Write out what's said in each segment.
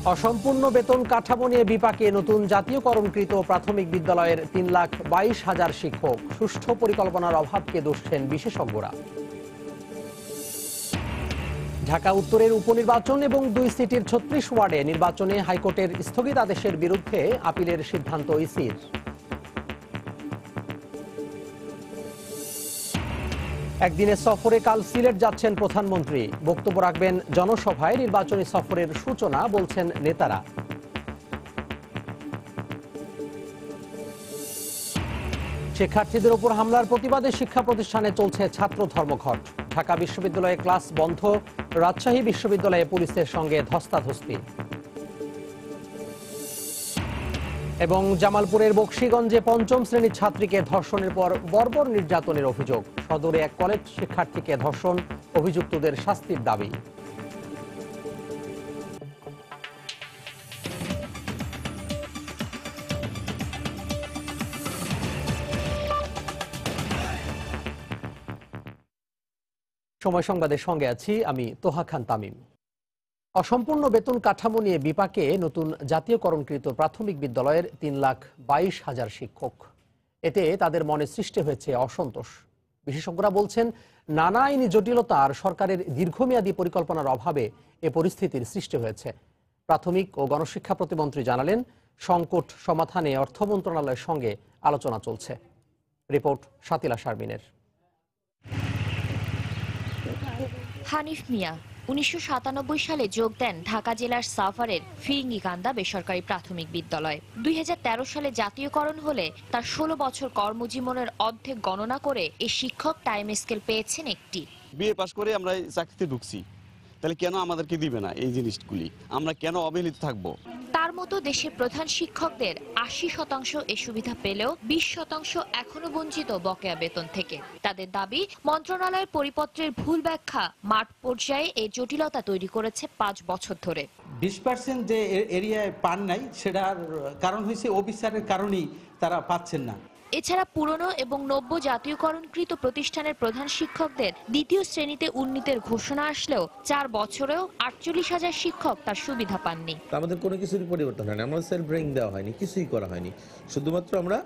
অসম্পূর্ণ বেতন কাঠামো নিয়ে বিপাকে নতুন জাতীয়করণকৃত প্রাথমিক বিদ্যালয়ের 3,22,000 শিক্ষক। সুষ্ঠু পরিকল্পনার অভাবকে দোষছেন বিশেষজ্ঞরা। ঢাকা উত্তরের উপনির্বাচন এবং 2 সিটির 36 ওয়ার্ডে নির্বাচনে হাইকোর্টের স্থগিতাদেশের বিরুদ্ধে আপিলের সিদ্ধান্ত ইসির। একদিনের সফরে কাল সিলেট যাচ্ছেন প্রধানমন্ত্রী। বক্তব্য রাখবেন জনসভায়। নির্বাচনী সফরের সূচনা বলছেন নেতারা। শিক্ষার্থীদের উপর হামলার প্রতিবাদে শিক্ষা প্রতিষ্ঠানে চলছে ছাত্র ধর্মঘট। ঢাকা বিশ্ববিদ্যালয়ে ক্লাস বন্ধ, রাজশাহী বিশ্ববিদ্যালয়ে পুলিশের সঙ্গে ধস্তাধস্তি। এবং জামালপুরের বকশীগঞ্জে 5ম শ্রেণীর ছাত্রীকে ধর্ষণের পর বর্বর নির্যাতনের অভিযোগ। সদরে এক কলেজ শিক্ষার্থীকে ধর্ষণ, অভিযুক্তদের শাস্তির দাবি। সময় সংবাদের সঙ্গে আছি আমি তোহা খান তামিম। অসম্পূর্ণ বেতন কাঠামো নিয়ে বিপাকে নতুন জাতীয়করণকৃত প্রাথমিক বিদ্যালয়ের 3,22,000 শিক্ষক। এতে তাদের মনে সৃষ্টি হয়েছে অসন্তোষ। বিশেষজ্ঞরা বলছেন, নানা আইনি জটিলতা আর সরকারের দীর্ঘমেয়াদী পরিকল্পনার অভাবে এ পরিস্থিতির সৃষ্টি হয়েছে। প্রাথমিক ও গণশিক্ষা প্রতিমন্ত্রী জানালেন, সংকট সমাধানে অর্থ মন্ত্রণালয়ের সঙ্গে আলোচনা চলছে। রিপোর্ট শাতিলা শারমিনের। হানিফ মিয়া 1997 সালে যোগ দেন ঢাকা জেলার সাভারের ফিরিঙ্গিকান্দা বেসরকারি প্রাথমিক বিদ্যালয়। 2013 সালে জাতীয়করণ হলে তার 16 বছর কর্মজীবনের অর্ধেক গণনা করে এই শিক্ষক টাইম স্কেল পেয়েছেন একটি। বিএ পাস করে আমরা চাকরিতে ঢুকছি, তাহলে কেন আমাদেরকে দিবে না এই জিনিসগুলি? আমরা কেন অবহেলিত থাকবো? তার মতো দেশের প্রধান শিক্ষকদের 80% এ সুবিধা পেলেও 20% এখনো বঞ্চিত বকেয়া বেতন থেকে। তাদের দাবি, মন্ত্রণালয়ের পরিপত্রের ভুল ব্যাখ্যা মাঠ পর্যায়ে এই জটিলতা তৈরি করেছে 5 বছর ধরে। 20% যে এরিয়ায় পান নাই, সেটার কারণ হয়েছে অফিসারের কারণেই তারা পাচ্ছেন না। এছাড়া পুরনো এবং নব্য জাতীয়করণকৃত প্রতিষ্ঠানের প্রধান শিক্ষকদের 2য় শ্রেণীতে উন্নীতের ঘোষণা আসলেও 4 বছরেও 48,000 শিক্ষক তার সুবিধা পাননি। আমাদের কোনো কিছুরই পরিবর্তন হয়নি, আমাদের সেলফ ব্রেইং দেওয়া হয়নি, কিছুই করা হয়নি, শুধুমাত্র আমরা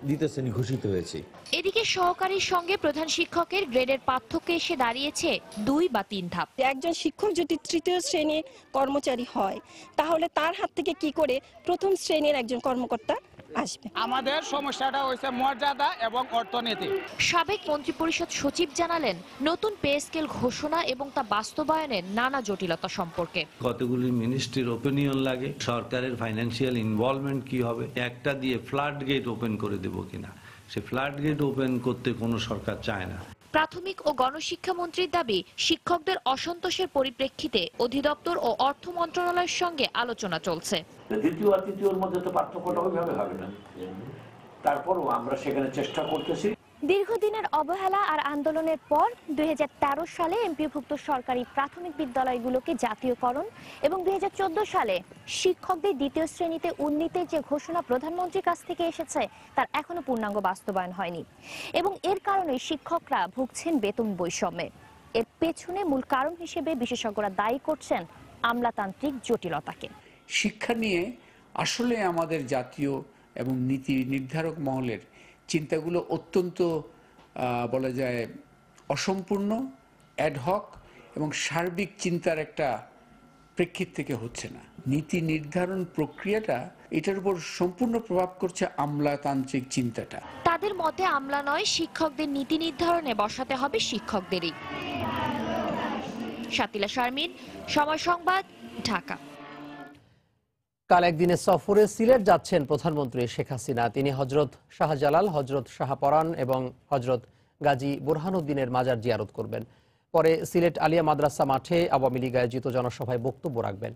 2য় শ্রেণী ঘোষিত হয়েছি। এদিকে সহকারীর সঙ্গে প্রধান শিক্ষকের গ্রেডের পার্থক্য এসে দাঁড়িয়েছে 2 বা 3 ধাপ। একজন শিক্ষক যদি 3য় শ্রেণীর কর্মচারী হয়, তাহলে তার হাত থেকে কি করে 1ম শ্রেণীর একজন কর্মকর্তা আসবে? আমাদের সমস্যাটা হচ্ছে মর্যাদা এবং অর্থনীতি। সাবেক মন্ত্রিপরিষদ সচিব জানালেন, নতুন পে স্কেল ঘোষণা এবং তা বাস্তবায়নের নানা জটিলতা সম্পর্কে। কতগুলি মিনিস্ট্রির ওপিনিয়ন লাগে, সরকারের ফাইন্যান্সিয়াল ইনভলভমেন্ট কি হবে, একটা দিয়ে ফ্লাড গেট ওপেন করে দেব কিনা, সে ফ্লাড গেট ওপেন করতে কোনো সরকার চায় না। প্রাথমিক ও গণশিক্ষা মন্ত্রীর দাবি, শিক্ষকদের অসন্তোষের পরিপ্রেক্ষিতে অধিদপ্তর ও অর্থ মন্ত্রণালয়ের সঙ্গে আলোচনা চলছে। দ্বিতীয় আর তৃতীয়র মধ্যে তো পার্থক্যটা ওইভাবে হবে না, তারপরও আমরা সেখানে চেষ্টা করতেছি। দীর্ঘদিনের অবহেলা আর আন্দোলনের পর 2013 সালে এমপিওভুক্ত সরকারি প্রাথমিক বিদ্যালয়গুলোকে জাতীয়করণ এবং 2014 সালে শিক্ষকদের 2য় শ্রেণীতে উন্নীতের যে ঘোষণা প্রধানমন্ত্রীর কাছ থেকে এসেছে, তার এখনো পূর্ণাঙ্গ বাস্তবায়ন হয়নি এবং এর কারণে শিক্ষকরা ভুগছেন বেতন বৈষম্যে। এর পেছনে মূল কারণ হিসেবে বিশেষজ্ঞরা দায়ী করছেন আমলাতান্ত্রিক জটিলতাকে। শিক্ষা নিয়ে আসলে আমাদের জাতীয় এবং নীতি নির্ধারক মহলের চিন্তাগুলো অত্যন্ত বলা যায় অসম্পূর্ণ, অ্যাডহক এবং সার্বিক চিন্তার একটা প্রেক্ষিত থেকে হচ্ছে না। নীতি নির্ধারণ প্রক্রিয়াটা, এটার উপর সম্পূর্ণ প্রভাব করছে আমলাতান্ত্রিক চিন্তাটা। তাদের মতে আমলা নয়, শিক্ষকদের নীতি নির্ধারণে বসাতে হবে শিক্ষকদেরই। শাতিলা শারমিন, সময় সংবাদ, ঢাকা। কাল একদিনের সফরে সিলেট যাচ্ছেন প্রধানমন্ত্রী শেখ হাসিনা। তিনি হজরত শাহজালাল, হজরত শাহপরান এবং হজরত গাজী বুরহানুদ্দিনের মাজার জিয়ারত করবেন। পরে সিলেট আলিয়া মাদ্রাসা মাঠে আওয়ামী লীগ আয়োজিত জনসভায় বক্তব্য রাখবেন।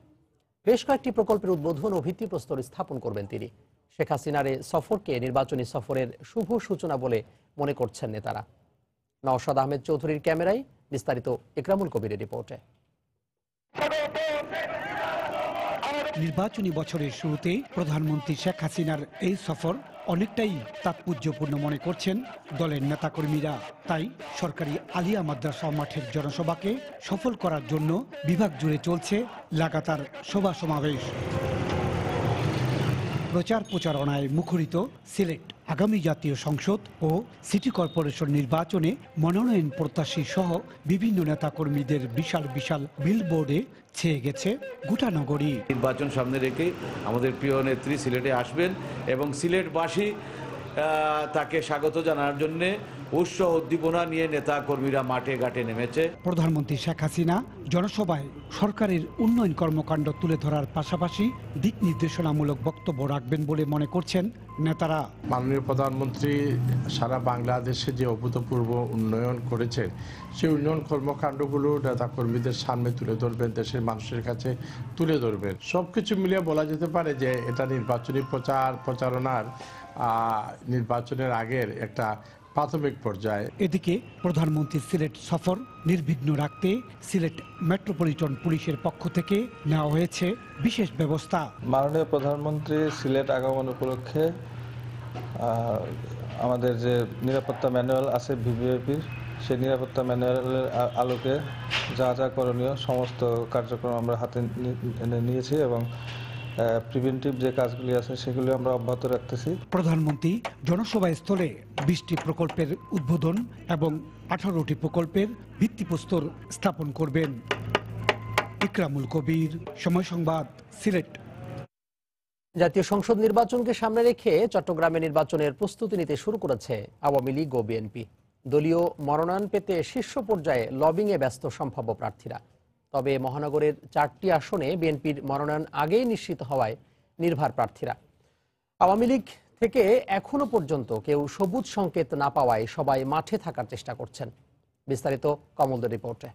বেশ কয়েকটি প্রকল্পের উদ্বোধন ও ভিত্তিপ্রস্তর স্থাপন করবেন তিনি। শেখ হাসিনার এই সফরকে নির্বাচনী সফরের শুভ সূচনা বলে মনে করছেন নেতারা। নওশাদ আহমেদ চৌধুরীর ক্যামেরায় বিস্তারিত ইকরামুল কবিরের রিপোর্টে। নির্বাচনী বছরের শুরুতে প্রধানমন্ত্রী শেখ হাসিনার এই সফর অনেকটাই তাৎপর্যপূর্ণ মনে করছেন দলের নেতাকর্মীরা। তাই সরকারি আলিয়া মাদ্রাসা মাঠের জনসভাকে সফল করার জন্য বিভাগ জুড়ে চলছে লাগাতার সভা সমাবেশ। প্রচার প্রচারণায় মুখরিত সিলেট। আগামী জাতীয় সংসদ ও সিটি কর্পোরেশন নির্বাচনে মনোনয়ন প্রত্যাশী সহ বিভিন্ন নেতাকর্মীদের বিশাল বিশাল বিলবোর্ডে ছেয়ে গেছে গোটা নগরী। নির্বাচন সামনে রেখে আমাদের প্রিয় নেত্রী সিলেটে আসবেন এবং সিলেটবাসী তাকে স্বাগত জানার জন্য উৎসাহ উদ্দীপনা নিয়ে নেতা কর্মীরা মাঠে ঘাটে নেমেছে। প্রধানমন্ত্রী শেখ হাসিনা জনসভায় সরকারের উন্নয়ন কর্মকাণ্ড তুলে ধরার পাশাপাশি দিক নির্দেশনামূলক বক্তব্য রাখবেন বলে মনে করছেন নেতারা। মাননীয় প্রধানমন্ত্রী সারা বাংলাদেশে যে অভূতপূর্ব উন্নয়ন করেছেন সেই উন্নয়ন কর্মকাণ্ডগুলো নেতা কর্মীদের সামনে তুলে ধরবেন, দেশের মানুষের কাছে তুলে ধরবেন। সবকিছু মিলিয়ে বলা যেতে পারে যে এটা নির্বাচনী প্রচারণার নির্বাচনের আগের একটা প্রাথমিক পর্যায়ে। এদিকে প্রধানমন্ত্রী সিলেট সফর নির্বিঘ্ন রাখতে সিলেট মেট্রোপলিটন পুলিশের পক্ষ থেকে নেওয়া হয়েছে বিশেষ ব্যবস্থা। মাননীয় প্রধানমন্ত্রী সিলেট আগমন উপলক্ষে আমাদের যে নিরাপত্তা ম্যানুয়াল আছে ভিভিআইপির, সেই নিরাপত্তা ম্যানুয়ালের আলোকে যা যা করণীয় সমস্ত কার্যক্রম আমরা হাতে নিয়েছি এবং প্রিভেন্টিভ যে কাজগুলি আছে সেগুলি আমরা অব্যাহত রাখতেছি। প্রধানমন্ত্রী জনসভা স্থলে 20টি প্রকল্পের উদ্বোধন এবং 18টি প্রকল্পের ভিত্তিপ্রস্তর স্থাপন করবেন। ইকরামুল কবির, সময় সংবাদ, সিলেট। জাতীয় সংসদ নির্বাচনকে সামনে রেখে চট্টগ্রামে নির্বাচনের প্রস্তুতি নিতে শুরু করেছে আওয়ামী লীগ ও বিএনপি। দলীয় মনোনয়ন পেতে শীর্ষ পর্যায়ে লবিংয়ে ব্যস্ত সম্ভাব্য প্রার্থীরা। তবে মহানগরের 4টি আসনে বিএনপির মনোনয়ন আগেই নিশ্চিত হওয়ায় নির্ভর প্রার্থীরা। আওয়ামী লীগ থেকে এখনো পর্যন্ত কেউ সবুজ সংকেত না পাওয়ায় সবাই মাঠে থাকার চেষ্টা করছেন। বিস্তারিত কমলদের রিপোর্টে।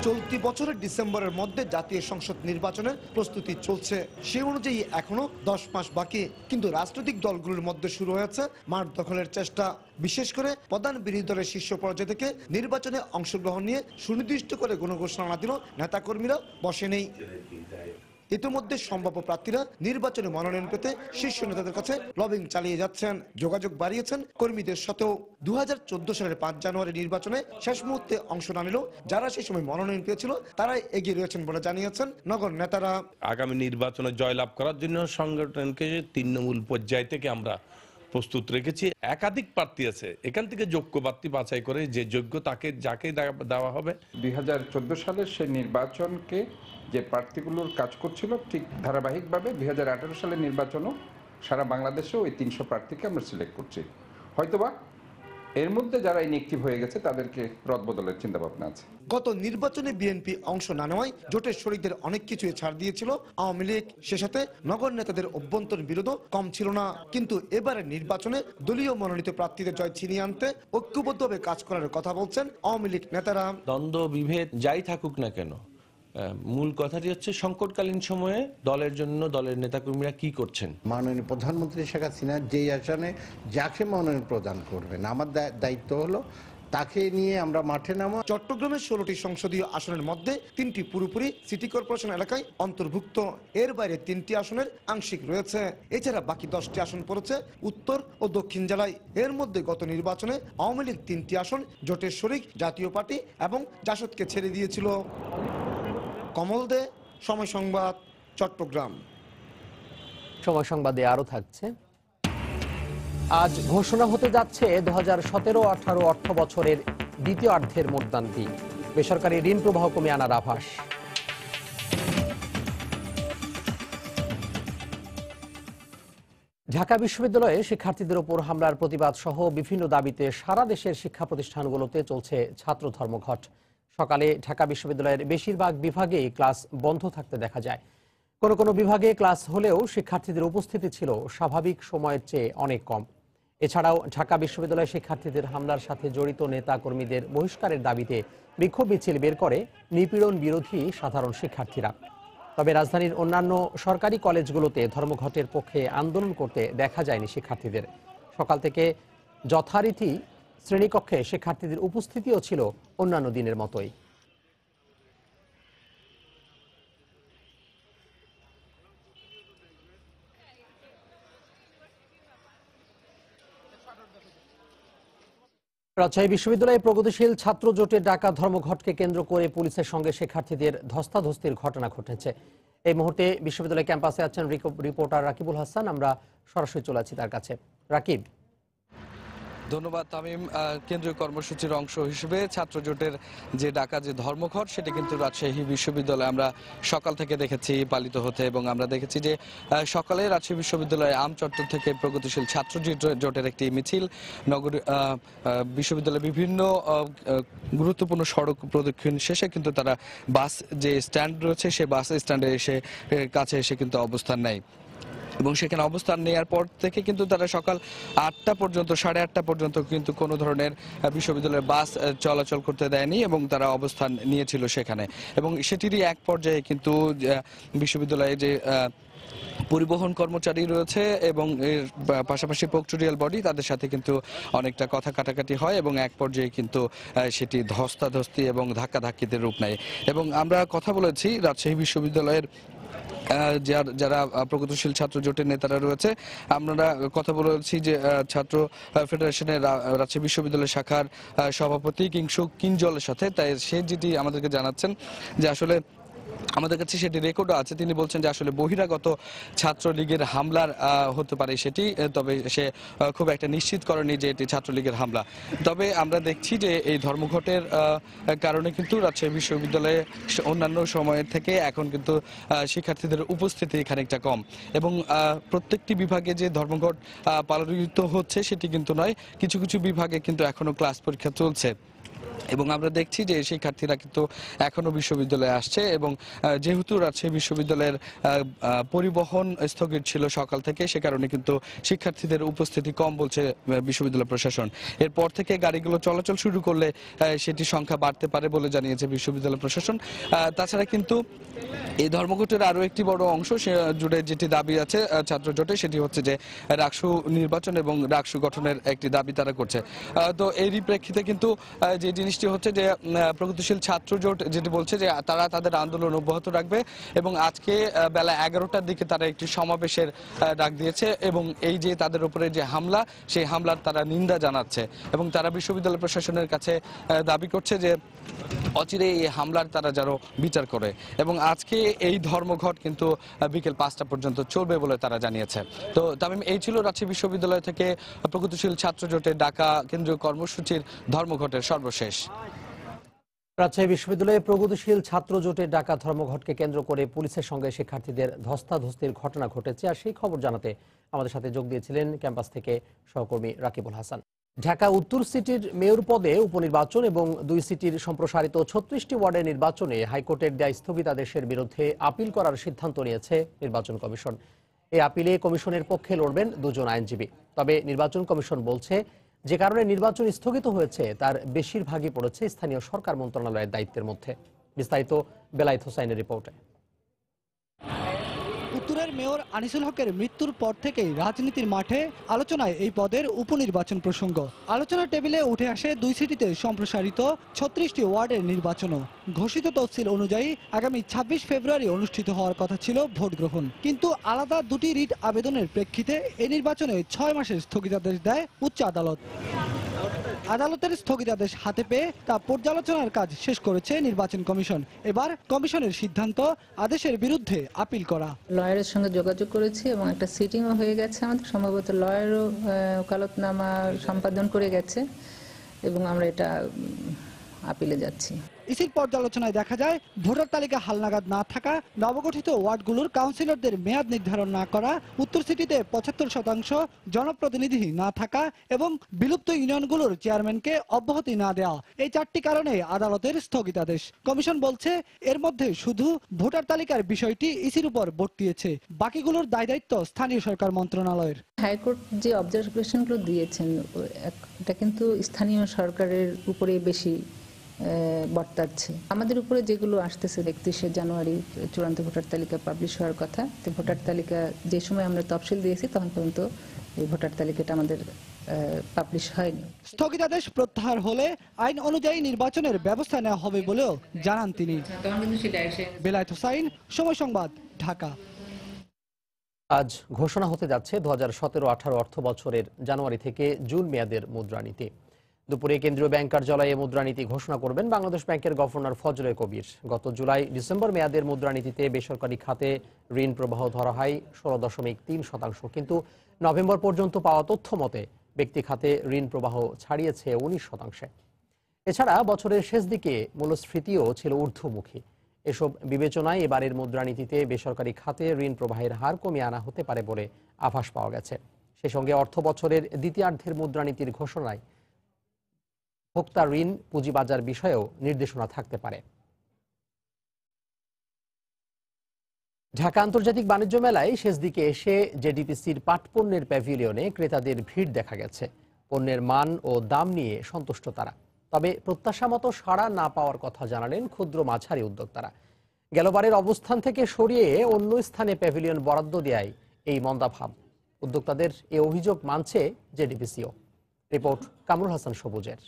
চলতি বছরের ডিসেম্বরের মধ্যে জাতীয় সংসদ নির্বাচনের প্রস্তুতি চলছে। সেই অনুযায়ী এখনো 10 মাস বাকি, কিন্তু রাজনৈতিক দলগুলোর মধ্যে শুরু হয়েছে মাঠ দখলের চেষ্টা। বিশেষ করে প্রধান বিরোধী দলের শীর্ষ পর্যায় থেকে নির্বাচনে অংশগ্রহণ নিয়ে সুনির্দিষ্ট করে গণঘোষণা না দিলেও নেতাকর্মীরা বসে নেই। ইতিমধ্যে সম্ভাব্য প্রার্থীরা নির্বাচনে মনোনয়ন পেতে শীর্ষ নেতাদের কাছে লবিং চালিয়ে যাচ্ছেন, যোগাযোগ বাড়িয়েছেন কর্মীদের সাথেও। 2014 সালের 5 জানুয়ারি নির্বাচনে শেষ মুহূর্তে অংশ না নিলেও যারা সেই সময় মনোনয়ন পেয়েছিল তারাই এগিয়ে রয়েছেন বলে জানিয়েছেন নগর নেতারা। আগামী নির্বাচনে জয়লাভ করার জন্য সংগঠনকে তৃণমূল পর্যায় থেকে আমরা প্রস্তুত রেখেছি। একাধিক প্রার্থী আছে, এখান থেকে যোগ্য প্রার্থী বাছাই করে যে যোগ্য তাকে যাকে দেওয়া হবে। 2014 সালের সেই নির্বাচনকে যে প্রার্থীগুলোর কাজ করছিল ঠিক ধারাবাহিকভাবে 2018 সালের নির্বাচনও সারা বাংলাদেশে ওই 300 প্রার্থীকে আমরা সিলেক্ট করছি। হয়তোবা এর মধ্যে যারা ইনএক্টিভ হয়ে গেছে তাদেরকে রদবদলের চিন্তা ভাবনা আছে। গত নির্বাচনে বিএনপি অংশ না নেওয়ায় জোটের শরীকদের অনেক কিছুই ছাড় দিয়েছিল আওয়ামী লীগ। সে সাথে নগর নেতাদের অভ্যন্তরীণ বিরোধও কম ছিল না। কিন্তু এবারের নির্বাচনে দলীয় মনোনীত প্রার্থীদের জয় ছিনিয়ে আনতে ঐক্যবদ্ধভাবে কাজ করার কথা বলছেন আওয়ামী লীগ নেতারা। দ্বন্দ্ব বিভেদ যাই থাকুক না কেন, মূল কথাটি হচ্ছে সংকটকালীন সময়ে দলের জন্য দলের নেতাকর্মীরা কি করছেন। মাননীয় প্রধানমন্ত্রী শেখ হাসিনা যেই আসনে যাকে মনোনয়ন প্রদান করবেন, আমার দায়িত্ব হলো তাকে নিয়ে আমরা মাঠে নামা। চট্টগ্রামের 16টি সংসদীয় আসনের মধ্যে 3টি পুরোপুরি সিটি কর্পোরেশন এলাকায় অন্তর্ভুক্ত। এর বাইরে 3টি আসনের আংশিক রয়েছে। এছাড়া বাকি 10টি আসন পড়েছে উত্তর ও দক্ষিণ জেলায়। এর মধ্যে গত নির্বাচনে আওয়ামী লীগ 3টি আসন জোটের শরিক জাতীয় পার্টি এবং জাসদকে ছেড়ে দিয়েছিল। কমল দে, সময় সংবাদ, চট্টগ্রাম। সময় সংবাদে আরো থাকছে। আজ ঘোষণা হতে যাচ্ছে 2017-18 অর্থ বছরের দ্বিতীয়ার্ধের মূলধনী বেসরকারি ঋণ প্রবাহ কমে আনার আভাস। ঢাকা বিশ্ববিদ্যালয়ে শিক্ষার্থীদের উপর হামলার প্রতিবাদ সহ বিভিন্ন দাবিতে সারা দেশের শিক্ষা প্রতিষ্ঠানগুলোতে চলছে ছাত্র ধর্মঘট। সকালে ঢাকা বিশ্ববিদ্যালয়ের বেশিরভাগ বিভাগেই ক্লাস বন্ধ থাকতে দেখা যায়। কোনো কোনো বিভাগে ক্লাস হলেও শিক্ষার্থীদের উপস্থিতি ছিল স্বাভাবিক সময়ের চেয়ে অনেক কম। এছাড়াও ঢাকা বিশ্ববিদ্যালয়ের শিক্ষার্থীদের হামলার সাথে জড়িত নেতা কর্মীদের বহিষ্কারের দাবিতে বিক্ষোভ মিছিল বের করে নিপীড়ন বিরোধী সাধারণ শিক্ষার্থীরা। তবে রাজধানীর অন্যান্য সরকারি কলেজগুলোতে ধর্মঘটের পক্ষে আন্দোলন করতে দেখা যায়নি শিক্ষার্থীদের। সকাল থেকে যথারীতি শ্রেণীকক্ষে শিক্ষার্থীদের উপস্থিতিও ছিল অন্যান্য দিনের মতোই। রাজশাহী বিশ্ববিদ্যালয়ে প্রগতিশীল ছাত্র জোটের ডাকা ধর্মঘটকে কেন্দ্র করে পুলিশের সঙ্গে শিক্ষার্থীদের ধস্তাধস্তির ঘটনা ঘটেছে। এই মুহূর্তে বিশ্ববিদ্যালয় ক্যাম্পাসে আছেন রিপোর্টার রাকিবুল হাসান। আমরা সরাসরি চলে আছি তার কাছে। রাকিব। ধন্যবাদ তামিম। কেন্দ্রীয় কর্মসূচির অংশ হিসেবে ছাত্র জোটের যে ডাকা যে ধর্মঘট সেটি কিন্তু রাজশাহী বিশ্ববিদ্যালয়ে আমরা সকাল থেকে দেখেছি পালিত হতে, এবং আমরা দেখেছি যে সকালে রাজশাহী বিশ্ববিদ্যালয়ে আমচত্বর থেকে প্রগতিশীল ছাত্র জোটের একটি মিছিল নগরী বিশ্ববিদ্যালয়ের বিভিন্ন গুরুত্বপূর্ণ সড়ক প্রদক্ষিণ শেষে কিন্তু তারা বাস যে স্ট্যান্ড রয়েছে সেই বাস স্ট্যান্ডে কাছে এসে কিন্তু অবস্থান নেয়, এবং সেখানে অবস্থান নেওয়ার পর থেকে কিন্তু তারা সকাল 8টা পর্যন্ত 8:30 পর্যন্ত কিন্তু কোনো ধরনের বিশ্ববিদ্যালয়ের বাস চলাচল করতে দেয়নি, এবং তারা অবস্থান নিয়েছিল সেখানে। এবং সেটিরই এক পর্যায়ে কিন্তু বিশ্ববিদ্যালয়ে যে পরিবহন কর্মচারী রয়েছে এবং এর পাশাপাশি প্রক্টোরিয়াল বডি তাদের সাথে কিন্তু অনেকটা কথা কাটাকাটি হয়, এবং এক পর্যায়ে কিন্তু সেটি ধস্তাধস্তি এবং ধাক্কাধাক্কিতে রূপ নেয়। এবং আমরা কথা বলেছি রাজশাহী বিশ্ববিদ্যালয়ের যারা প্রগতিশীল ছাত্র জোটের নেতারা রয়েছে, আমরা কথা বলেছি যে ছাত্র ফেডারেশনের রাজশাহী বিশ্ববিদ্যালয় শাখার সভাপতি কিংসুক কিঞ্জলের সাথে। তাই সে যেটি আমাদেরকে জানাচ্ছেন যে আসলে আমাদের কাছে সেটি রেকর্ডও আছে। তিনি বলছেন যে আসলে বহিরাগত ছাত্রলীগের হামলার হতে পারে সেটি, তবে সে খুব একটা নিশ্চিত করেনি যে এটি ছাত্রলীগের হামলা। তবে আমরা দেখছি যে এই ধর্মঘটের কারণে কিন্তু রাজশাহী বিশ্ববিদ্যালয়ে অন্যান্য সময়ের থেকে এখন কিন্তু শিক্ষার্থীদের উপস্থিতি খানিকটা কম, এবং প্রত্যেকটি বিভাগে যে ধর্মঘট পালিত হচ্ছে সেটি কিন্তু নয়, কিছু কিছু বিভাগে কিন্তু এখনো ক্লাস পরীক্ষা চলছে। এবং আমরা দেখছি যে শিক্ষার্থীরা কিন্তু এখনো বিশ্ববিদ্যালয়ে আসছে, এবং যেহেতু রাজশাহী বিশ্ববিদ্যালয়ের পরিবহন স্থগিত ছিল সকাল থেকে, সে কারণে কিন্তু শিক্ষার্থীদের উপস্থিতি কম বলছে বিশ্ববিদ্যালয় প্রশাসন। এরপর থেকে গাড়িগুলো চলাচল শুরু করলে সেটি সংখ্যা বাড়তে পারে বলে জানিয়েছে বিশ্ববিদ্যালয় প্রশাসন। তাছাড়া কিন্তু এই ধর্মঘটের আরো একটি বড় অংশ জুড়ে যেটি দাবি আছে ছাত্র জোটে, সেটি হচ্ছে যে রাকসু নির্বাচন এবং রাকসু গঠনের একটি দাবি তারা করছে। তো এরই প্রেক্ষিতে কিন্তু যে জিনিসটি হচ্ছে যে প্রগতিশীল ছাত্র জোট যেটি বলছে যে তারা তাদের আন্দোলন অব্যাহত রাখবে, এবং আজকে বেলা 11টার দিকে তারা একটি সমাবেশের ডাক দিয়েছে, এবং এই যে তাদের উপরে যে হামলা সেই হামলার তারা নিন্দা জানাচ্ছে, এবং তারা বিশ্ববিদ্যালয় প্রশাসনের কাছে দাবি করছে যে অচিরে এই হামলার তারা যেন বিচার করে। এবং আজকে এই ধর্মঘট কিন্তু বিকেল 5টা পর্যন্ত চলবে বলে তারা জানিয়েছে। তো তামিম, এই ছিল রাজশাহী বিশ্ববিদ্যালয় থেকে প্রগতিশীল ছাত্র জোটের ডাকা কেন্দ্রীয় কর্মসূচির ধর্মঘটের সর্বশেষ। রাজশাহী বিশ্ববিদ্যালয়ে প্রগতিশীল ছাত্র জোটের ডাকা ধর্মঘটকে কেন্দ্র করে পুলিশের সঙ্গে শিক্ষার্থীদের ধস্তাধস্তির ঘটনা ঘটেছে, আর সেই খবর জানাতে আমাদের সাথে যোগ দিয়েছিলেন ক্যাম্পাস থেকে সহকর্মী রাকিবুল হাসান। ঢাকা উত্তর সিটির মেয়র পদে উপনির্বাচন এবং 2 সিটির সম্প্রসারিত 36টি ওয়ার্ডের নির্বাচনে হাইকোর্টের দেয়া স্থগিতাদেশের বিরুদ্ধে আপিল করার সিদ্ধান্ত নিয়েছে নির্বাচন কমিশন। এই আপিলে কমিশনের পক্ষে লড়বেন 2 জন আইনজীবী। তবে নির্বাচন কমিশন বলছে যে কারণে নির্বাচন স্থগিত হয়েছে তার বেশিরভাগই পড়েছে স্থানীয় সরকার মন্ত্রণালয়ের দায়িত্বের মধ্যে। বিস্তারিত বেলায়েত হোসাইনের রিপোর্টে। উত্তরের মেয়র আনিসুল হকের মৃত্যুর পর থেকেই রাজনীতির মাঠে আলোচনায় এই পদের উপনির্বাচন প্রসঙ্গ। আলোচনার টেবিলে উঠে আসে 2 সিটিতে সম্প্রসারিত 36টি ওয়ার্ডের নির্বাচনও। ঘোষিত তফসিল অনুযায়ী আগামী 26 ফেব্রুয়ারি অনুষ্ঠিত হওয়ার কথা ছিল ভোট গ্রহণ, কিন্তু আলাদা 2টি রিট আবেদনের প্রেক্ষিতে এই নির্বাচনে 6 মাসের স্থগিতাদেশ দেয় উচ্চ আদালত। আদালতের স্থগিতাদেশ হাতে পেয়ে তা পর্যালোচনার কাজ শেষ করেছে নির্বাচন কমিশন। এবার কমিশনের সিদ্ধান্ত আদেশের বিরুদ্ধে আপিল করা। লয়ারের সঙ্গে যোগাযোগ করেছি এবং একটা সিটিংও হয়ে গেছে আমাদের, সম্ভবত লয়ারও ওকালতনামা সম্পাদন করে গেছে, এবং আমরা এটা আপিলে যাচ্ছি। ইসির পর্যালোচনায় দেখা যায় ভোটার তালিকা হালনাগাদ না থাকা, নবগঠিত ওয়ার্ডগুলোর কাউন্সিলরদের মেয়াদ নির্ধারণ না করা, উত্তর সিটিতে 75% জনপ্রতিনিধি না থাকা এবং বিলুপ্ত ইউনিয়নগুলোর চেয়ারম্যানকে অব্যাহতি না দেওয়া, এই 4টি কারণে আদালতের স্থগিতাদেশ। কমিশন বলছে এর মধ্যে শুধু ভোটার তালিকার বিষয়টি ইসির উপর বর্তিয়েছে, বাকিগুলোর দায় দায়িত্ব স্থানীয় সরকার মন্ত্রণালয়ের। হাইকোর্ট যে অবজারভেশনগুলো দিয়েছেন এটা কিন্তু স্থানীয় সরকারের উপরে বেশি বর্তাচ্ছে। আমাদের উপরে যেগুলো আসতেছে 31শে জানুয়ারি চূড়ান্ত ভোটার তালিকা পাবলিশ হওয়ার কথা, তো ভোটার তালিকা যে সময় আমরা তফসিল দিয়েছি তখন পর্যন্ত এই ভোটার তালিকাটা আমাদের পাবলিশ হয়নি। স্থগিতাদেশ প্রত্যাহার হলে আইন অনুযায়ী নির্বাচনের ব্যবস্থা নেওয়া হবে বলেও জানান তিনি। বেলায়েত হোসাইন, সময় সংবাদ, ঢাকা। আজ ঘোষণা হতে যাচ্ছে 2017-18 অর্থ বছরের জানুয়ারি থেকে জুন মেয়াদের মুদ্রানীতি। দুপুরে কেন্দ্রীয় ব্যাংক কার্যালয়ে মুদ্রানীতি ঘোষণা করবেন বাংলাদেশ ব্যাংকের গভর্নর ফজলে কবির। গত জুলাই-ডিসেম্বর মেয়াদের মুদ্রানীতিতে বেসরকারি খাতে ঋণ প্রবাহ ধরা হয় 16.3%, কিন্তু নভেম্বর পর্যন্ত পাওয়া তথ্য মতে ব্যক্তি খাতে ঋণ প্রবাহ ছাড়িয়েছে 19%। এছাড়া বছরের শেষ দিকে মূল্যস্ফীতিও ছিল ঊর্ধ্বমুখী। এসব বিবেচনায় এবারের মুদ্রানীতিতে বেসরকারি খাতে ঋণ প্রবাহের হার কমিয়ে আনা হতে পারে বলে আভাস পাওয়া গেছে। সেই সঙ্গে অর্থ বছরের দ্বিতীয়ার্ধের মুদ্রানীতির ঘোষণায় ভোক্তা ঋণ পুঁজিবাজার বিষয়েও নির্দেশনা থাকতে পারে। ঢাকা আন্তর্জাতিক বাণিজ্য মেলায় শেষ দিকে এসে জেডিপিসির পাটপণ্যের প্যাভিলিয়নে ক্রেতাদের ভিড় দেখা গেছে। পণ্যের মান ও দাম নিয়ে সন্তুষ্ট তারা, তবে প্রত্যাশা মতো সাড়া না পাওয়ার কথা জানালেন ক্ষুদ্র মাঝারি উদ্যোক্তারা। গেলবারের অবস্থান থেকে সরিয়ে অন্য স্থানে প্যাভিলিয়ন বরাদ্দ দেয় এই মন্দাভাব। উদ্যোক্তাদের এ অভিযোগ মানছে জেডিপিসিও। রিপোর্ট কামরুল হাসান সবুজের।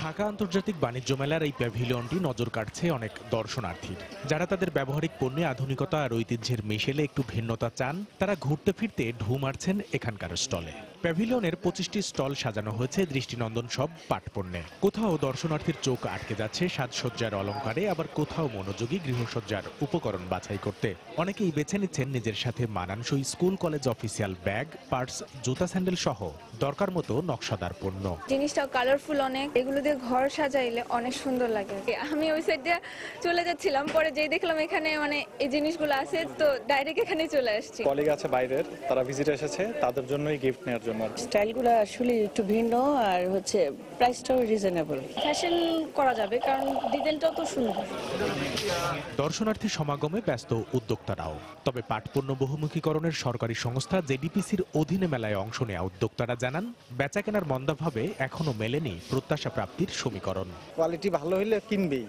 ঢাকা আন্তর্জাতিক বাণিজ্য মেলার এই প্যাভিলিয়নটি নজর কাটছে অনেক দর্শনার্থীর, যারা তাদের ব্যবহারিক পণ্যে আধুনিকতা আর ঐতিহ্যের মিশেলে একটু ভিন্নতা চান। তারা ঘুরতে ফিরতে ঢু মারছেন এখানকার স্টলে। প্যাভিলিয়নের 25টি স্টল সাজানো হয়েছে দৃষ্টিনন্দন সব পাটপণ্যে। কোথাও দর্শনার্থীর চোখ আটকে যাচ্ছে সাজসজ্জার অলঙ্কারে, আবার কোথাও মনোযোগী গৃহসজ্জার উপকরণ বাছাই করতে। অনেকেই বেছে নিচ্ছেন নিজের সাথে মানানসই school college official bag, purse, জুতা স্যান্ডেল সহ দরকার মতো নকশাদার পণ্য। জিনিসটা কালারফুল অনেক, এগুলো দিয়ে ঘর সাজাইলে অনেক সুন্দর লাগে। আমি ওই সাইড দিয়ে চলে যাচ্ছিলাম, পরে যেই দেখলাম এখানে এই জিনিসগুলো আছে, তো ডাইরেক্ট এখানে চলে আসছি। কলিগ আছে বাইরের, তারা ভিজিট এসেছে, তাদের জন্যই গিফট নেওয়ার জন্য। স্টাইলগুলো আসলে একটু ভিন্ন, আর প্রাইসটাও রিজনেবল। ফ্যাশন করা যাবে, কারণ ডিজাইনটাও তো সুন্দর। দর্শনার্থী সমাগমে ব্যস্ত উদ্যোক্তারাও। তবে পাটপণ্য বহুমুখীকরণের সরকারি সংস্থা জেডিপিসির অধীনে মেলায় অংশ নেওয়া উদ্যোক্তারা জানান, বেচাকেনার মন্দাভাবে এখনো মেলেনি প্রত্যাশা প্রাপ্তির সমীকরণ। কোয়ালিটি ভালো হলে কিনবেই,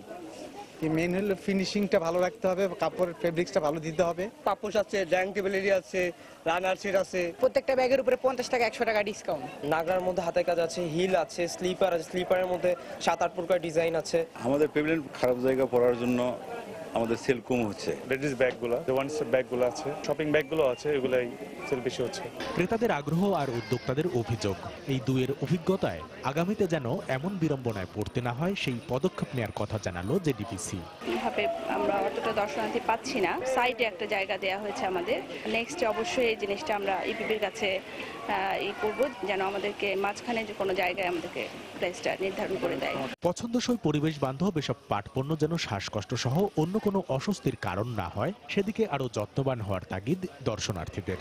মেন হলো ফিনিশিংটা ভালো রাখতে হবে, কাপড়ের ফেব্রিক্সটা ভালো দিতে হবে। পাপোশ আছে, ডাইনিং টেবিল এরিয়া আছে, রানার সিট আছে। প্রত্যেকটা ব্যাগের উপরে 50 টাকা 100 টাকা ডিসকাউন্ট। নাগরার মধ্যে হাতের কাজ আছে, হিল আছে, স্লিপার আছে, স্লিপারের মধ্যে 7-8 প্রকার ডিজাইন আছে। আমাদের প্যাভিলিয়ন খারাপ জায়গা পড়ার জন্য আমাদের সেল কম হচ্ছে। লেডিস ব্যাগগুলো, ওয়ান স্টেপ ব্যাগগুলো আছে, শপিং ব্যাগগুলো আছে, এগুলাই সেল বেশি হচ্ছে। ক্রেতাদের আগ্রহ আর উদ্যোক্তাদের অভিযোগ, এই দুয়ের অভিজ্ঞতায় আগামীতে যেন এমন বিড়ম্বনায় পড়তে না হয় সেই পদক্ষেপ নেওয়ার কথা জানালো জেডিপিসি। এইভাবে আমরা অতটা দর্শনার্থী পাচ্ছি না, সাইডে একটা জায়গা দেওয়া হয়েছে আমাদের। নেক্সট অবশ্যই এই জিনিসটা আমরা ইপিবির কাছে করব, যেন আমাদেরকে মাঝখানে যে কোনো জায়গায় আমাদেরকে প্রাইসটা নির্ধারণ করে দেয়। পছন্দসই পরিবেশ বান্ধব এসব পাটপণ্য যেন শ্বাসকষ্ট সহ অন্য কোনো অস্বস্তির কারণ না হয়, সেদিকে আরো যত্নবান হওয়ার তাগিদ দর্শনার্থীদের।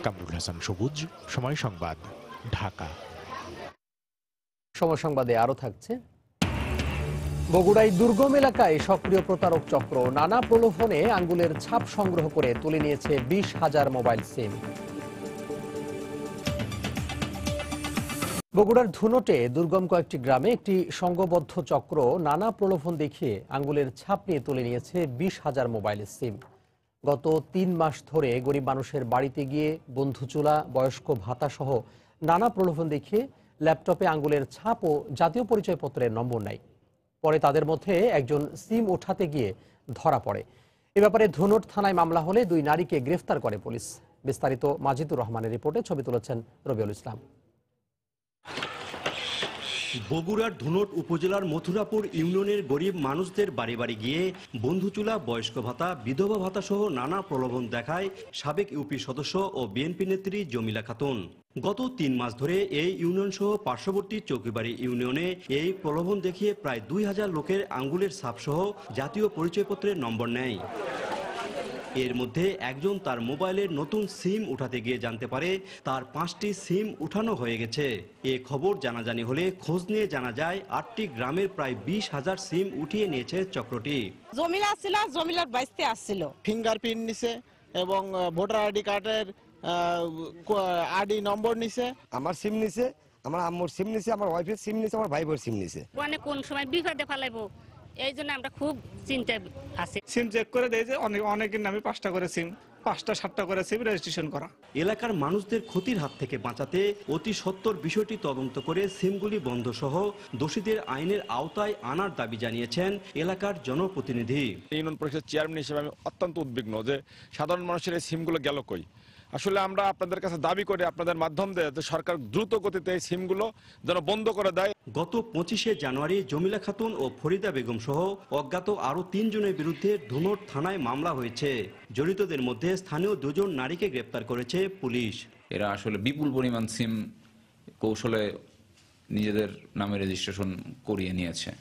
কামরুল হাসান সবুজ, সময় সংবাদ, ঢাকা। সময় সংবাদে আরো থাকছে, বগুড়ায় দুর্গম এলাকায় সক্রিয় প্রতারক চক্র নানা প্রলোভনে আঙ্গুলের ছাপ সংগ্রহ করে তুলে নিয়েছে 20,000 মোবাইল সিম। বগুড়ার ধুনটে দুর্গম কয়েকটি গ্রামে একটি সংঘবদ্ধ চক্র নানা প্রলোভন দেখিয়ে আঙ্গুলের ছাপ নিয়ে তুলে নিয়েছে 20,000 মোবাইল সিম। গত 3 মাস ধরে গরিব মানুষের বাড়িতে গিয়ে বন্ধুচুলা, বয়স্ক ভাতা সহ নানা প্রলোভন দেখিয়ে ল্যাপটপে আঙ্গুলের ছাপ ও জাতীয় পরিচয়পত্রের নম্বর নেয়। পরে তাদের মধ্যে একজন সিম ওঠাতে গিয়ে ধরা পড়ে। এ ব্যাপারে ধুনট থানায় মামলা হলে 2 নারীকে গ্রেফতার করে পুলিশ। বিস্তারিত মাজিদুর রহমানের রিপোর্টে, ছবি তুলেছেন রবিউল ইসলাম। বগুড়ার ধুনট উপজেলার মথুরাপুর ইউনিয়নের গরিব মানুষদের বাড়ি বাড়ি গিয়ে বন্ধুচুলা, বয়স্ক ভাতা, বিধবা ভাতা সহ নানা প্রলোভন দেখায় সাবেক ইউপি সদস্য ও বিএনপি নেত্রী জমিলা খাতুন। গত 3 মাস ধরে এই ইউনিয়ন সহ পার্শ্ববর্তী চৌকিবাড়ি ইউনিয়নে এই প্রলোভন দেখিয়ে প্রায় 2000 লোকের আঙ্গুলের ছাপ সহ জাতীয় পরিচয়পত্রের নম্বর নেয়। এর মধ্যে একজন তার মোবাইলের নতুন সিম উঠাতে গিয়ে জানতে পারে তার 5টি সিম উঠানো হয়ে গেছে। এ খবর জানাজানি হলে খোঁজ নিয়ে জানা যায় 8টি গ্রামের প্রায় 20,000 সিম উঠিয়ে নিয়েছে চক্রটি। জমিলা ছিল, জমিলার বাইসতে আসছিল, ফিঙ্গারপ্রিন্ট নিছে এবং ভোটার আইডি কার্ডের আইডি নম্বর নিছে। আমার সিম নিছে, আমার আম্মুর সিম নিছে, আমার ওয়াইফের সিম নিছে, আমার ভাই বোনের সিম নিছে। মানে কোন সময় বিপদে ফেলাইবো, এই জন্য আমরা খুব চিন্তায় আছি। সিম চেক করে দেয় যে অনেকের নামে 5টা করে সিম, 5টা 7টা করে সিম রেজিস্ট্রেশন করা। এলাকার মানুষদের ক্ষতির হাত থেকে বাঁচাতে অতি সত্বর বিষয়টি তদন্ত করে সিমগুলি বন্ধ সহ দোষীদের আইনের আওতায় আনার দাবি জানিয়েছেন এলাকার জনপ্রতিনিধি। ইউনিয়ন পরিষদ চেয়ারম্যান হিসেবে আমি অত্যন্ত উদ্বিগ্ন যে সাধারণ মানুষের এই সিমগুলো গেল কই। আসলে আমরা আপনাদের কাছে দাবি করি আপনাদের মাধ্যম দিয়ে যে সরকার দ্রুত গতিতে এই সিমগুলো যেন বন্ধ করে দেয়। গত 25শে জানুয়ারি জমিলা খাতুন ও ফরিদা বেগম সহ অজ্ঞাত আরো 3 জনের বিরুদ্ধে ধুনট থানায় মামলা হয়েছে। জড়িতদের মধ্যে স্থানীয় 2 জন নারীকে গ্রেপ্তার করেছে পুলিশ। এরা আসলে বিপুল পরিমাণ সিম কৌশলে নিজেদের নামে রেজিস্ট্রেশন করিয়ে নিয়েছে।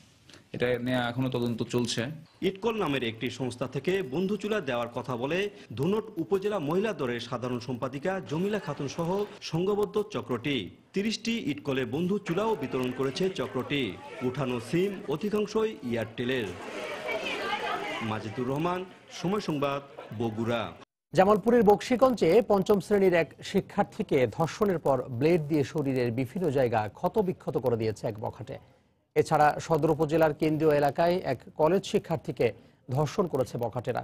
এটা নিয়ে এখনো তদন্ত চলছে। ইটকল নামের একটি সংস্থা থেকে বন্ধুচুলা দেওয়ার কথা বলে ধুনট উপজেলা মহিলা দলের সাধারণ সম্পাদিকা জমিলা খাতুন সহ সংঘবদ্ধ চক্রটি 30টি ইটকলে বন্ধু চুলাও বিতরণ করেছে চক্রটি। উঠানো সিম অধিকাংশই এয়ারটেলের। মাজিদুর রহমান, সময় সংবাদ, বগুড়া। জামালপুরের বকশীগঞ্জে 5ম শ্রেণীর এক শিক্ষার্থীকে ধর্ষণের পর ব্লেড দিয়ে শরীরের বিভিন্ন জায়গা ক্ষতবিক্ষত করে দিয়েছে এক বখাটে। এছাড়া সদর উপজেলার কেন্দ্রীয় এলাকায় এক কলেজ শিক্ষার্থীকে ধর্ষণ করেছে বখাটেরা।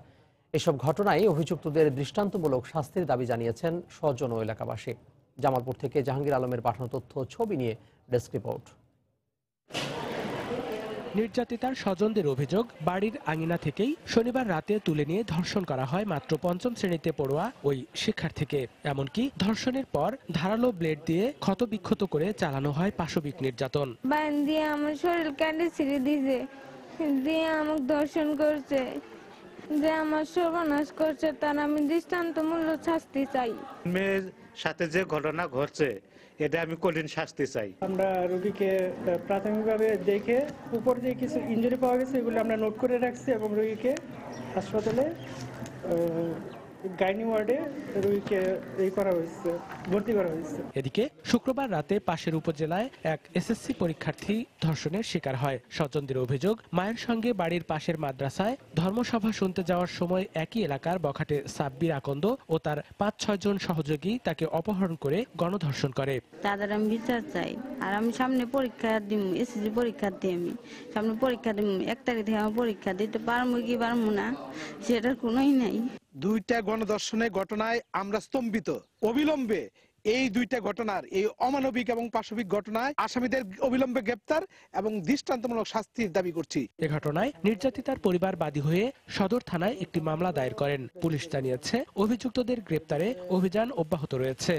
এসব ঘটনায় অভিযুক্তদের দৃষ্টান্তমূলক শাস্তির দাবি জানিয়েছেন স্বজন ও এলাকাবাসী। জামালপুর থেকে জাহাঙ্গীর আলমের পাঠানো তথ্য ছবি নিয়ে ডেস্ক রিপোর্ট। নির্যাতিতার স্বজনদের অভিযোগ, বাড়ির আঙিনা থেকেই শনিবার রাতে তুলে নিয়ে ধর্ষণ করা হয় মাত্র 5ম শ্রেণীতে পড়ুয়া ওই শিক্ষার্থীকে। এমনকি ধর্ষণের পর ধারালো ব্লেড দিয়ে ক্ষতবিক্ষত করে চালানো হয় পাশবিক নির্যাতন। বাইন দিয়ে আমার শরীর কাটে ছিঁড়ে দিয়েছে, দিয়ে আমাকে ধর্ষণ করছে, যে আমার সর্বনাশ করছে, তার আমি দৃষ্টান্তমূলক শাস্তি চাই। মেয়ের সাথে যে ঘটনা ঘটছে এটা আমি কঠিন শাস্তি চাই। আমরা রোগীকে প্রাথমিকভাবে দেখে উপর দিয়ে কিছু ইনজুরি পাওয়া গেছে, এগুলো আমরা নোট করে রাখছি এবং রোগীকে হাসপাতালে গাইনি ওয়ার্ডে রোগীকে ভর্তি করা হয়েছে। এদিকে শুক্রবার রাতে পাশের উপজেলায় এক এসএসসি পরীক্ষার্থী ধর্ষণের শিকার হয়। স্বজনদের অভিযোগ, মায়ের সঙ্গে বাড়ির পাশের মাদ্রাসায় ধর্মসভা শুনতে যাওয়ার সময় একই এলাকার বখাটে সাব্বির আকন্দ ও তার 5-6 জন সহযোগী তাকে অপহরণ করে গণধর্ষণ করে। তাদের আমি বিচার চাই। আর আমি সামনে পরীক্ষা দিব, এসএসসি পরীক্ষা দিই, আমি সামনে পরীক্ষা দিব, 1 তারিখ থেকে আমি পরীক্ষা দিতে পারবো কি পারবো না সেটার কোনোই নাই। 2টা গণধর্ষণের ঘটনায় আমরা স্তম্ভিত। অবিলম্বে এই 2টা ঘটনার, এই অমানবিক এবং পাশবিক ঘটনায় আসামিদের অবিলম্বে গ্রেপ্তার এবং দৃষ্টান্তমূলক শাস্তির দাবি করছি। এ ঘটনায় নির্যাতিতার পরিবার বাদী হয়ে সদর থানায় একটি মামলা দায়ের করেন। পুলিশ জানিয়েছে অভিযুক্তদের গ্রেপ্তারে অভিযান অব্যাহত রয়েছে।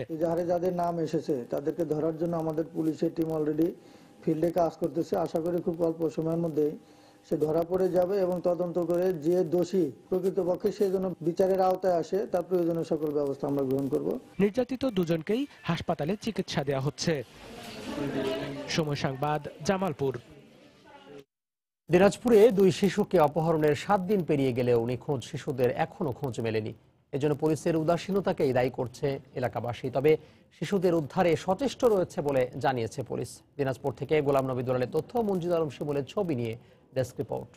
যাদের নাম এসেছে তাদেরকে ধরার জন্য আমাদের পুলিশের টিম অলরেডি ফিল্ডে কাজ করতেছে। আশা করি খুব অল্প সময়ের মধ্যে সে ধরা পড়ে যাবে এবং তদন্ত করে যে দোষী প্রকৃতপক্ষে সে যেন বিচারের আওতায় আসে তার প্রয়োজনীয় সকল ব্যবস্থা আমরা গ্রহণ করব। নির্যাতিত দুজনকেই হাসপাতালে চিকিৎসা দেওয়া হচ্ছে। সময় সংবাদ, জামালপুর। দিনাজপুরে 2 শিশুকে অপহরণের 7 দিন পেরিয়ে গেলেও নিখোঁজ শিশুদের এখনো খোঁজ মেলেনি। এজন্য পুলিশের উদাসীনতাকেই দায়ী করছে এলাকাবাসী। তবে শিশুদের উদ্ধারে সচেষ্ট রয়েছে বলে জানিয়েছে পুলিশ। দিনাজপুর থেকে গোলাম নবী দুলালের তথ্য, মঞ্জুদ আলম শিমুলের ছবি নিয়ে ডেস্ক রিপোর্ট।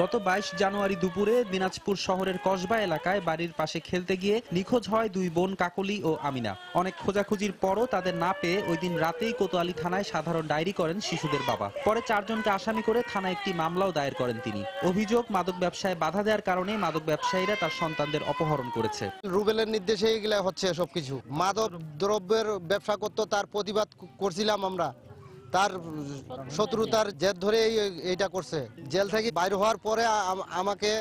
গত 22 জানুয়ারি দুপুরে দিনাজপুর শহরের কসবা এলাকায় বাড়ির পাশে খেলতে গিয়ে নিখোঁজ হয় 2 বোন কাকলি ও আমিনা। অনেক খোঁজাখুঁজির পরও তাদের না পেয়ে ওই দিন রাতেই কোতোয়ালি থানায় সাধারণ ডায়েরি করেন শিশুদের বাবা। পরে 4 জনকে আসামি করে থানায় একটি মামলাও দায়ের করেন তিনি। অভিযোগ, মাদক ব্যবসায় বাধা দেওয়ার কারণে মাদক ব্যবসায়ীরা তার সন্তানদের অপহরণ করেছে। রুবেলের নির্দেশে এগুলা হচ্ছে সবকিছু। মাদক দ্রব্যের ব্যবসা করতে তার প্রতিবাদ করছিলাম আমরা। তার শত্রুতার জেদ ধরে এইটা করছে। জেল থেকে বাইরে হওয়ার পরে আমাকে,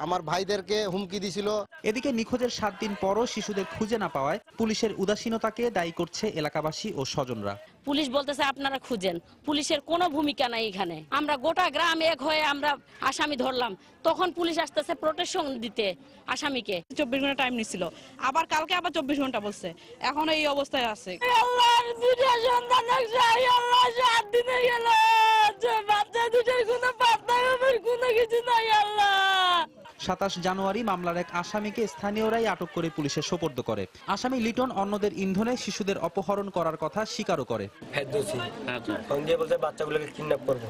আমার ভাইদেরকে হুমকি দিছিল। এদিকে নিখোঁজের 7 দিন পরও শিশুদের খুঁজে না পাওয়ায় পুলিশের উদাসীনতাকে দায়ী করছে এলাকাবাসী ও স্বজনরা। পুলিশ বলতেছে আপনারা খুঁজেন, পুলিশের কোনো ভূমিকা নাই এখানে। আমরা গোটা গ্রাম এক হয়ে আমরা আসামি ধরলাম, তখন পুলিশ আসতেছে প্রোটেকশন দিতে আসামিকে। 24 ঘন্টা টাইম নিছিল, আবার কালকে আবার 24 ঘন্টা বলছে। এখন এই অবস্থায় আছে। আল্লাহর দুটো সন্তান, 7 দিনে গেল, বাচ্চা দুটোর কোনো পাত্তা কোনো কিছু নাই। আল্লাহ 27 জানুয়ারি মামলার এক আসামিকে স্থানীয়রাই আটক করে পুলিশে সোপর্দ করে। আসামি লিটন অন্যদের ইন্ধনে শিশুদের অপহরণ করার কথা স্বীকারও করে। বাচ্চাগুলোকে কিডন্যাপ করবো,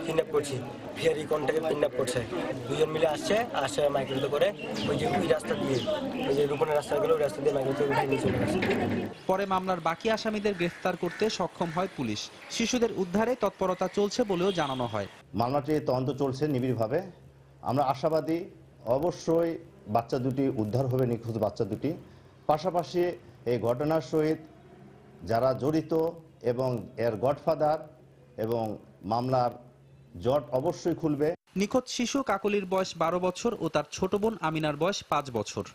কিডন্যাপ করছি, ফেয়ারি কন্টাকে কিডন্যাপ করছে। 2 জন মিলে আসছে মাইক্রোতে করে ওই যে ওই রাস্তা দিয়ে, ওই যে রূপনের রাস্তাগুলো, ওই রাস্তা দিয়ে মাইক্রোতে উঠে নিয়ে চলে আসছে। পরে মামলার বাকি আসামিদের গ্রেফতার করতে সক্ষম হয় পুলিশ। শিশুদের উদ্ধারে তৎপরতা চলছে বলেও জানানো হয়। মামলাটি তদন্ত চলছে নিবিড়ভাবে। আমরা আশাবাদী অবশ্যই বাচ্চা দুটি উদ্ধার হবে, নিখোঁজ বাচ্চা দুটি। পাশাপাশি এই ঘটনার সহিত যারা জড়িত এবং এর গডফাদার এবং মামলার জট অবশ্যই খুলবে। নিখোঁজ শিশু কাকলির বয়স 12 বছর ও তার ছোট বোন আমিনার বয়স 5 বছর।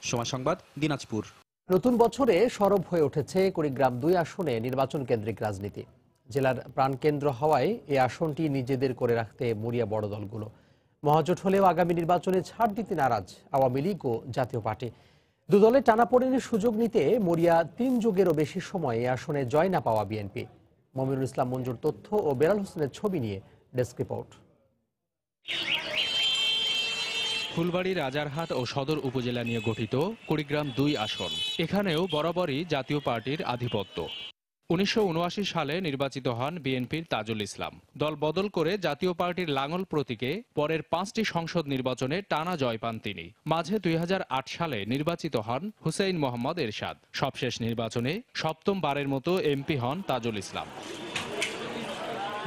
সময় সংবাদ, দিনাজপুর। নতুন বছরে সরব হয়ে উঠেছে কুড়িগ্রাম 2 আসনে নির্বাচন কেন্দ্রিক রাজনীতি। জেলার প্রাণকেন্দ্র হওয়ায় এই আসনটি নিজেদের করে রাখতে মরিয়া বড় দলগুলো। মহাজোট হলেও আগামী নির্বাচনে ছাড় দিতে নারাজ আওয়ামী লীগ ও জাতীয় পার্টি। দুদলে টানাপোড়েনের সুযোগ নিতে মরিয়া 3 যুগেরও বেশি সময় এই আসনে জয় না পাওয়া বিএনপি। মমিনুল ইসলাম মঞ্জুর তথ্য ও বেলাল হোসেনের ছবি নিয়ে ডেস্ক রিপোর্ট। ফুলবাড়ী, রাজারহাট ও সদর উপজেলা নিয়ে গঠিত কুড়িগ্রাম 2 আসন। এখানেও বরাবরই জাতীয় পার্টির আধিপত্য। 1979 সালে নির্বাচিত হন বিএনপির তাজুল ইসলাম। দল বদল করে জাতীয় পার্টির লাঙল প্রতীকে পরের 5টি সংসদ নির্বাচনে টানা জয় পান তিনি। মাঝে 2008 সালে নির্বাচিত হন হুসেইন মোহাম্মদ এরশাদ। সবশেষ নির্বাচনে 7ম বারের মতো এমপি হন তাজুল ইসলাম।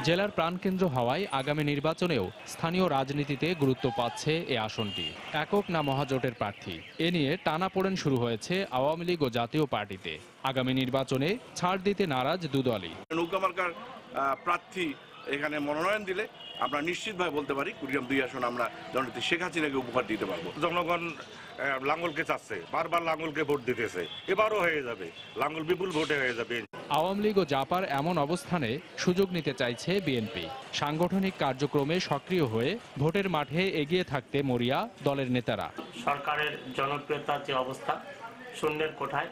জেলার প্রাণকেন্দ্র হওয়ায় আগামী নির্বাচনেও স্থানীয় রাজনীতিতে গুরুত্ব পাচ্ছে এ আসনটি। একক না মহাজোটের প্রার্থী, এ নিয়ে টানাপোড়েন শুরু হয়েছে আওয়ামী লীগ ও জাতীয় পার্টিতে। আগামী নির্বাচনে ছাড় দিতে নারাজ দুদলই। নৌকা মার্কার প্রার্থী এখানে মনোনয়ন দিলে আমরা নিশ্চিতভাবে বলতে পারি কুড়িগ্রাম 2 আসন আমরা জননেত্রী শেখ হাসিনাকে উপহার দিতে পারবো। জনগণ লাঙ্গলকে চাচ্ছে, বারবার লাঙ্গলকে ভোট দিতেছে, এবারও হয়ে যাবে, লাঙ্গল বিপুল ভোটে হয়ে যাবে। আওয়ামী লীগ ও জাপার এমন অবস্থানে সুযোগ নিতে চাইছে বিএনপি। সাংগঠনিক কার্যক্রমে সক্রিয় হয়ে ভোটের মাঠে এগিয়ে থাকতে মরিয়া দলের নেতারা। সরকারের জনপ্রিয়তার যে অবস্থা শূন্যের কোঠায়,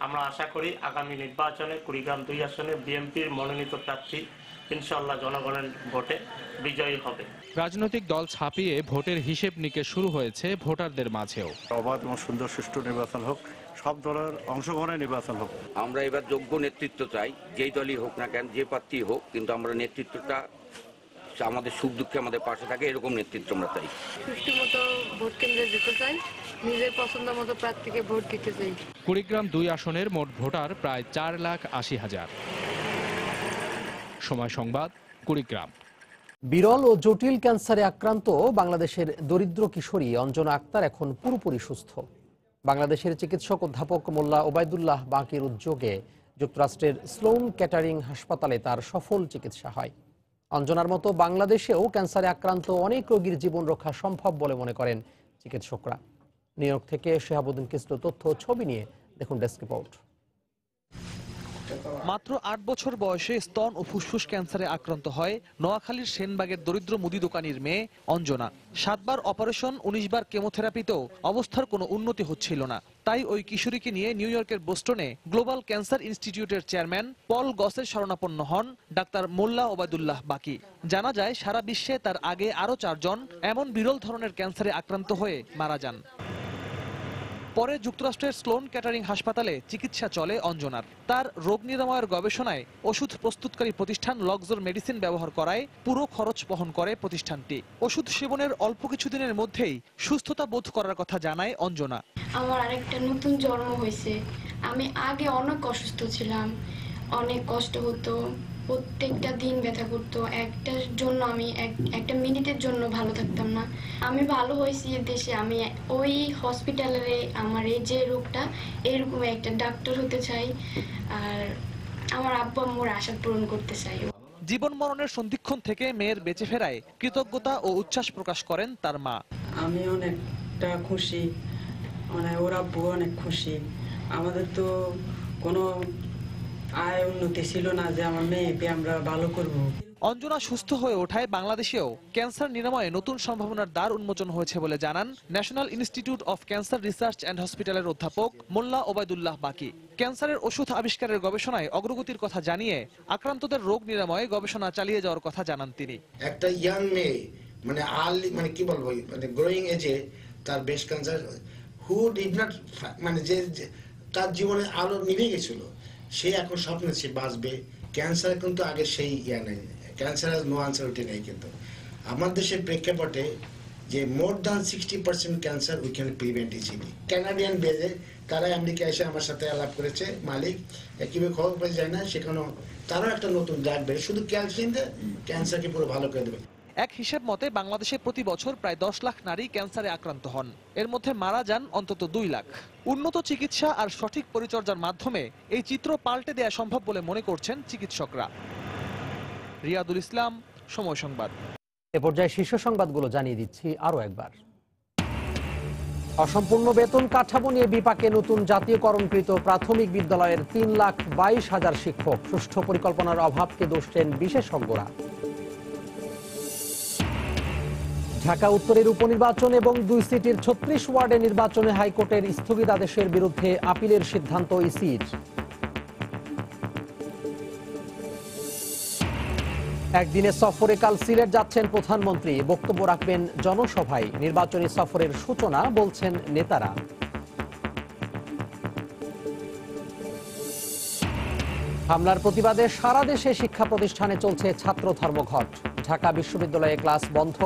আমরা আশা করি আগামী নির্বাচনে কুড়িগ্রাম 2 আসনে বিএনপির মনোনীত প্রার্থী ইনশাআল্লাহ জনগণের ভোটে বিজয়ী হবে। রাজনৈতিক দল ছাপিয়ে ভোটের হিসেব নিকেশ শুরু হয়েছে ভোটারদের মাঝেও। অবাধ এবং সুন্দর সুষ্ঠু নির্বাচন হোক, সব দলের অংশগ্রহণে নির্বাচন হোক। আমরা এবার যোগ্য নেতৃত্ব চাই, যেই দলই হোক না কেন, যে প্রার্থী হোক, কিন্তু আমরা নেতৃত্বটা আমাদের সুখ দুঃখে আমাদের পাশে থাকে, এরকম নেতৃত্ব আমরা চাই। সুষ্ঠু মতো ভোট কেন্দ্রে যেতে চাই, নিজের পছন্দ মতো প্রার্থীকে ভোট দিতে চাই। কুড়িগ্রাম 2 আসনের মোট ভোটার প্রায় 4,80,000। সময় সংবাদ, কুড়িগ্রাম। বিরল ও জটিল ক্যান্সারে আক্রান্ত বাংলাদেশের দরিদ্র কিশোরী অঞ্জনা আক্তার এখন পুরোপুরি সুস্থ। বাংলাদেশের চিকিৎসক অধ্যাপক মোল্লা ওবায়দুল্লাহ বাকির উদ্যোগে যুক্তরাষ্ট্রের স্লোন ক্যাটারিং হাসপাতালে তার সফল চিকিৎসা হয়। অঞ্জনার মতো বাংলাদেশেও ক্যান্সারে আক্রান্ত অনেক রোগীর জীবন রক্ষা সম্ভব বলে মনে করেন চিকিৎসকরা। নিউ ইয়র্ক থেকে শেহাবুদ্দিন কিসলু তথ্য ছবি নিয়ে দেখুন ডেস্ক রিপোর্ট। মাত্র 8 বছর বয়সে স্তন ও ফুসফুস ক্যান্সারে আক্রান্ত হয় নোয়াখালীর সেনবাগের দরিদ্র মুদি দোকানির মেয়ে অঞ্জনা। 7 বার অপারেশন, 19 বার কেমোথেরাপিতেও অবস্থার কোনো উন্নতি হচ্ছিল না। তাই ওই কিশোরীকে নিয়ে নিউ ইয়র্কের বোস্টনে গ্লোবাল ক্যান্সার ইনস্টিটিউটের চেয়ারম্যান পল গসের শরণাপন্ন হন ডাক্তার মোল্লা ওবায়দুল্লাহ বাকি। জানা যায় সারা বিশ্বে তার আগে আরও 4 জন এমন বিরল ধরনের ক্যান্সারে আক্রান্ত হয়ে মারা যান। পরে যুক্তরাষ্ট্রের স্লোন ক্যাটারিং হাসপাতালে চিকিৎসা চলে অঞ্জনার। তার রোগ নিরাময়ের গবেষণায় ওষুধ প্রস্তুতকারী প্রতিষ্ঠান লক্সর মেডিসিন ব্যবহার করায় পুরো খরচ বহন করে প্রতিষ্ঠানটি। ওষুধ সেবনের অল্প কিছুদিনের মধ্যেই সুস্থতা বোধ করার কথা জানায় অঞ্জনা। আমার আরেকটা নতুন জন্ম হয়েছে। আমি আগে অনেক অসুস্থ ছিলাম, অনেক কষ্ট হতো, প্রত্যেকটা দিন ব্যথা করতো। একটার জন্য আমি একটা মিনিটের জন্য ভালো থাকতাম না। আমি ভালো হয়েছি দেশে। আমি ওই হসপিটালে আমার এই যে রোগটা, এরকম একটা ডাক্তার হতে চাই আর আমার আব্বা আম্মুর আশা পূরণ করতে চাই। জীবন মরণের সন্ধিক্ষণ থেকে মেয়ের বেঁচে ফেরায় কৃতজ্ঞতা ও উচ্ছ্বাস প্রকাশ করেন তার মা। আমি অনেকটা খুশি, মানে ওর আব্বু অনেক খুশি। আমাদের তো কোনো আয় উন্নতি ছিল না যে আমার মেয়েকে আমরা ভালো করব। অঞ্জনা সুস্থ হয়ে ওঠায় বাংলাদেশেও ক্যান্সার নিরাময়ে নতুন সম্ভাবনার দ্বার উন্মোচন হয়েছে বলে জানান national institute of cancer research and হসপিটালের অধ্যাপক মোল্লা ওবায়দুল্লাহ বাকি। ক্যান্সারের ওষুধ আবিষ্কারের গবেষণায় অগ্রগতির কথা জানিয়ে আক্রান্তদের রোগ নিরাময়ে গবেষণা চালিয়ে যাওয়ার কথা জানান তিনি। একটা ইয়াং মেয়ে মানে মানে কি বলবো, মানে গ্রোয়িং এজে তার breast cancer, who did not, মানে যে তার জীবনে আলো নিভে গেছিল, সে এখন স্বপ্নে সে বাঁচবে। ক্যান্সার কিন্তু আগে সেই ইয়া নেই, ক্যান্সার নো আনসারিটি নেই। কিন্তু আমার দেশের প্রেক্ষাপটে যে more than 60% cancer we can prevent easily. Canadian বেজে তারা আমেরিকা এসে আমার সাথে আলাপ করেছে, মালিক কীভাবে খবর পেয়ে যায় না, সেখানেও তারাও একটা নতুন ড্রাগ বের, শুধু ক্যালসিয়াম দিয়ে ক্যান্সারকে পুরো ভালো করে দেবে। এক হিসেব মতে বাংলাদেশে প্রতি বছর প্রায় 10 লাখ নারী ক্যান্সারে আক্রান্ত হন। এর মধ্যে মারা যান অন্তত 2 লাখ। উন্নত চিকিৎসা আর সঠিক পরিচর্যার মাধ্যমে এই চিত্র পাল্টে দেওয়া সম্ভব বলে মনে করছেন চিকিৎসকরা। রিয়াদুল ইসলাম, সময় সংবাদ। এ পর্যায়ে শীর্ষ সংবাদগুলো জানিয়ে দিচ্ছি আরো একবার। অসম্পূর্ণ বেতন কাঠামো নিয়ে বিপাকে নতুন জাতীয়করণকৃত প্রাথমিক বিদ্যালয়ের 3,22,000 শিক্ষক। সুষ্ঠু পরিকল্পনার অভাবকে দোষ দেন বিশেষজ্ঞরা। ঢাকা উত্তরের উপনির্বাচন এবং 2 সিটির 36 ওয়ার্ডের নির্বাচনে হাইকোর্টের স্থগিতাদেশের বিরুদ্ধে আপিলের সিদ্ধান্ত ইসির। একদিনের সফরে কাল সিলেট যাচ্ছেন প্রধানমন্ত্রী। বক্তব্য রাখবেন জনসভায়। নির্বাচনী সফরের সূচনা বলছেন নেতারা। হামলার প্রতিবাদে সারা দেশে শিক্ষা প্রতিষ্ঠানে চলছে ছাত্র ধর্মঘট। ঢাকা বিশ্ববিদ্যালয়ে ক্লাস বন্ধ,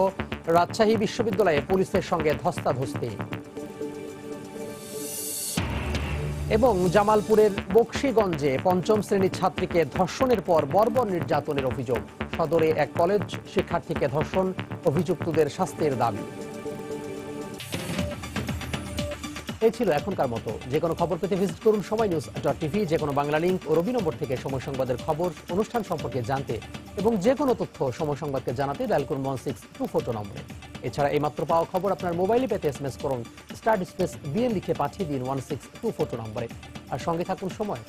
রাজশাহী বিশ্ববিদ্যালয়ে পুলিশের সঙ্গে ধস্তাধস্তি। এবং জামালপুরের বকশীগঞ্জে 5ম শ্রেণীর ছাত্রীকে ধর্ষণের পর বর্বর নির্যাতনের অভিযোগ। সদরে এক কলেজ শিক্ষার্থীকে ধর্ষণ, অভিযুক্তদের শাস্তির দাবি। এই ছিল এখনকার মতো। যে কোনো খবর পেতে ভিজিট করুন সময়নিউজ.tv। যে কোনো বাংলা লিংক ও রবি নম্বর থেকে সময় সংবাদের খবর, অনুষ্ঠান সম্পর্কে জানতে এবং যে কোনো তথ্য সময় সংবাদকে জানাতে ডায়াল করুন 16242 নম্বরে। এছাড়া এইমাত্র পাওয়া খবর আপনার মোবাইলে পেতে SMS করুন *BN লিখে পাঠিয়ে দিন 16242 নম্বরে। আর সঙ্গে থাকুন সময়।